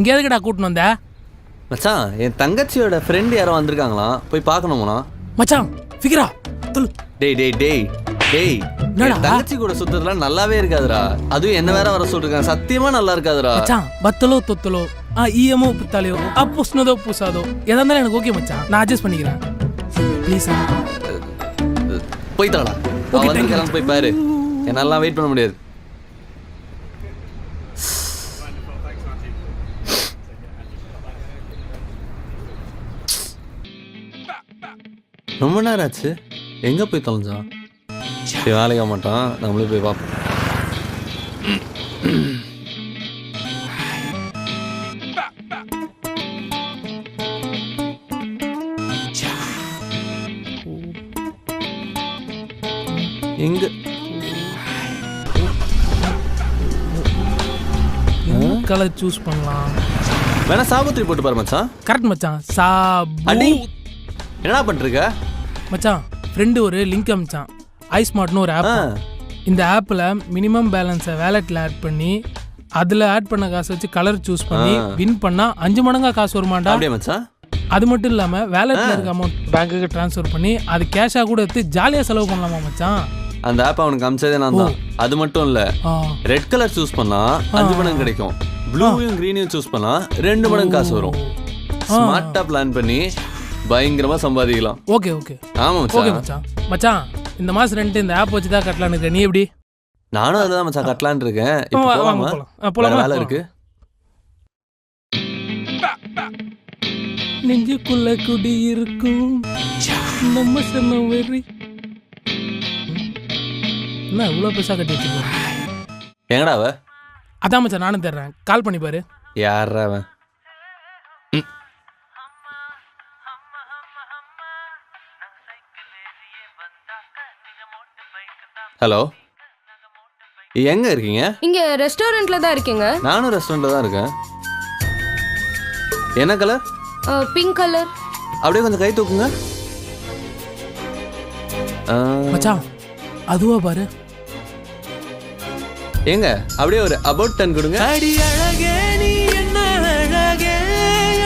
இங்கே எதுக்குடா கூட்டின்னு வந்த? மச்சான் என் தங்கச்சியோட ஃப்ரெண்ட் யாரோ வந்திருக்காங்களாம், போய் பார்க்கணுமாண்ணா. மச்சான் ஃபிகரா தொல். டேய் டேய் டேய் டேய், என் தங்கச்சி கூட சுத்துறதுலாம் நல்லாவே இருக்காதுடா. அதுவும் என்ன வேற வர சொல்லிருக்காங்க, சத்தியமா நல்லா இருக்காதுடா. மச்சான் பத்தலோ தொத்தலோ ஈயமோ புத்தாலையோ புஸ்னதோ பூசாதோ எதா இருந்தாலும் எனக்கு ஓகே மச்சான், நான் அட்ஜஸ்ட் பண்ணிக்கிறேன். ப்ளீஸ் போய் தாடா. போய் பாரு, என்னாலாம் வெயிட் பண்ண முடியாது. ரொம்ப நேரம் ஆச்சு, எங்கே போய் தொலைஞ்சான்? சரி வேலைக்க மாட்டான், நம்மளே போய் பார்ப்போம். எங்க கலர் சூஸ் பண்ணலாம்? வேணா சாபத்திரி போட்டு பாரு மச்சான். கரெக்ட் மச்சான். சாபு. என்னடா பண்ணிருக்க மச்சான்? ஃப்ரெண்டு ஒரு லிங்க் அமிச்சான், ஐஸ்மார்ட்னு ஒரு ஆப். இந்த ஆப்பில் மினிமம் பேலன்ஸை வேலெட்டில் ஆட் பண்ணி அதில் ஆட் பண்ண காசை வச்சு கலர் சூஸ் பண்ணி வின் பண்ணால் 5 மடங்கா காசு வருமாண்டா. அப்படியே மச்சான். அது மட்டும் இல்லாமல் வேலெட்டில் இருக்க அமௌண்ட் பேங்க்குக்கு ட்ரான்ஸ்ஃபர் பண்ணி அது கேஷாக கூட எடுத்து ஜாலியாக செலவு பண்ணலாமா மச்சான்? அந்த ஆப் அவனுக்கு அமிச்சதே நான் தான். அது மட்டும் இல்லை, ரெட் கலர் சூஸ் பண்ணா 5 மடங்கு கிடைக்கும், ப்ளூவையும் க்ரீனையும் சூஸ் பண்ணா 2 மடங்கு காசு வரும். ஸ்மார்ட்டாக பிளான் பண்ணி பயங்கரமா சம்பாதிக்கலாம். Okay okay. ஆமா ஓகே மச்சான். மச்சான் இந்த மாசம் ரெண்ட் இந்த ஆப் வச்சு தான் கட்டலான்னு இருக்கேன், நீ எப்படி? நானும் அதுதான் மச்சான் கட்டலான்னு இருக்கேன். இப்போ வேலை இருக்கு. நெஞ்சுக்குள்ள குடி இருக்கும் நம்ம சொன்ன வெறி. என்ன இவ்வளோ பெருசாக கட்டி வச்சுருக்கோம்? எங்கடா அவ? அதான் மச்சான் நானும் தர்றேன், கால் பண்ணி பாரு. யாரா அவன்? ஹலோ, எங்க இருக்கீங்க? இங்க ரெஸ்டாரண்ட்ல தான் இருக்கீங்க. நானும் ரெஸ்டாரண்ட்ல தான் இருக்கேன். என்ன கலர்? Pink colour. அப்படியே கொஞ்சம் கை தூக்குங்க. மச்சான் அதுவா பாரு. எங்க அப்படியே ஒரு about 10 கொடுங்க. அடி அழகே நீ என்ன அழகே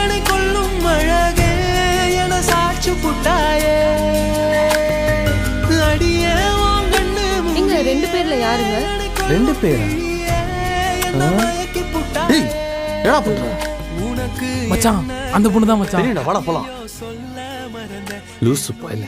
என்னை கொல்லும் அழகே என சாட்சி புட்டாயே அடியே உன் கண்ணு. இங்க 2 பேர்ல யாருங்க? 2 பேரா? டேய் என்னடா பண்ற? மச்சான் அந்த பொண்ணு தான் மச்சான். சரிடா வாடா போலாம். லூசு போயில.